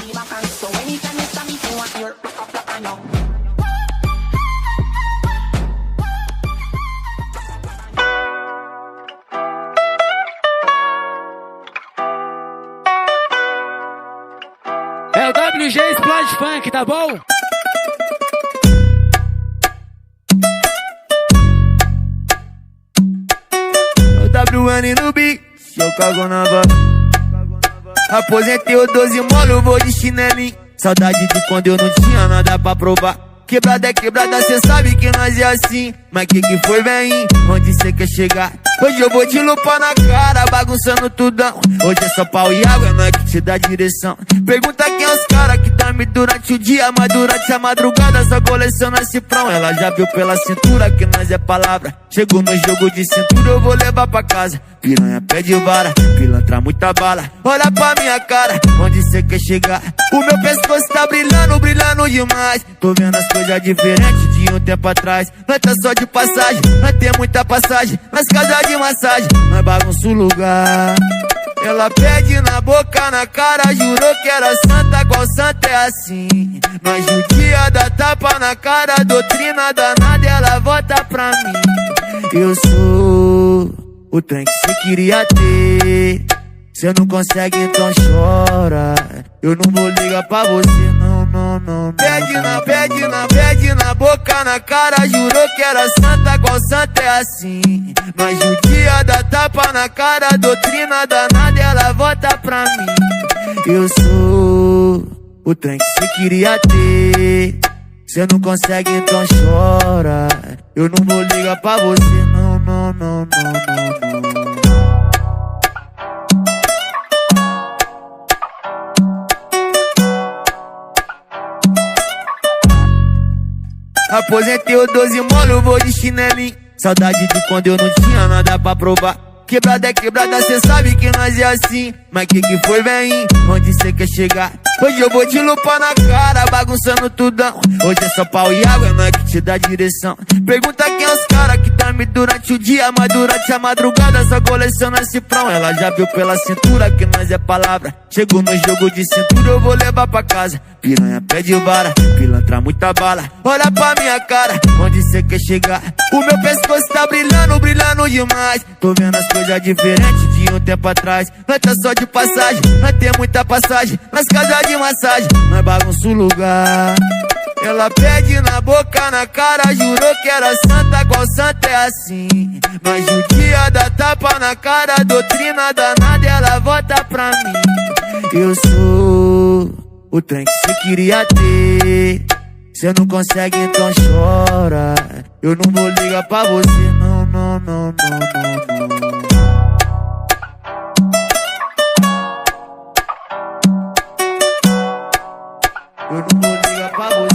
me back and so anytime you stop me, you want your rock up like I know. É o WG Splash Funk, tá bom? O WN no beat, se eu cago na vaga. Aposentei o 12 molo, vou de chinelinho. Saudade de quando eu não tinha nada pra provar. Quebrada é quebrada, cê sabe que nós é assim. Mas que foi, vem? Onde cê quer chegar? Hoje eu vou de lupa na cara, bagunçando tudão. Hoje é só pau e água, não é que te dá direção. Pergunta quem é os cara que dorme durante o dia, mas durante a madrugada só coleciona cifrão. Ela já viu pela cintura que nós é palavra. Chegou no jogo de cintura, eu vou levar pra casa. Piranha pede vara, pilantra muita bala. Olha pra minha cara, onde cê quer chegar? O meu pescoço tá brilhando, brilhando demais. Tô vendo as coisas diferentes de um tempo atrás. Nós tá só de passagem, nós tem muita passagem. Nas casas de massagem, nós bagunça o lugar. Ela pede na boca, na cara, jurou que era santa, qual santa é assim? Nós judia dá tapa na cara, doutrina danada, ela volta pra mim. Eu sou o trem que cê queria ter. Cê não consegue, então chora. Eu não vou ligar pra você, não, não, não. Pede na boca, na cara, jurou que era santa, qual santa é assim? Nós judia dá tapa na cara, doutrina danada, ela volta pra mim. Eu sou o trem que cê queria ter. Cê não consegue, então chora. Eu não vou ligar pra você, não, não, não, não, não, não. Aposentei o 12 molo, vou de chinelinho. Saudade de quando eu não tinha nada pra provar. Quebrada é quebrada, cê sabe que nós é assim. Mas que foi, vem? Onde cê quer chegar? Hoje eu vou de lupa na cara, bagunçando tudão. Hoje é só pau e água, não é que te dá direção. Pergunta quem é os cara que dorme durante o dia, mas durante a madrugada só coleciona cifrão. Ela já viu pela cintura que nós é palavra. Chegou no jogo de cintura, eu vou levar pra casa. Piranha pede vara, pilantra muita bala. Olha pra minha cara, onde cê quer chegar? O meu pescoço tá brilhando, brilhando demais. Tô vendo as coisas diferentes de um tempo atrás. Nós tá só de passagem, nós tem muita passagem. Nas casas de massagem, nós bagunça o lugar. Ela pede na boca, na cara, jurou que era santa, qual santa é assim? Nós judia dá tapa na cara, doutrina danada, ela volta pra mim. Eu sou o trem que cê queria ter. Cê não consegue, então chora. Eu não vou ligar pra você, não, não, não, não, não, não. Eu não vou ligar pra você.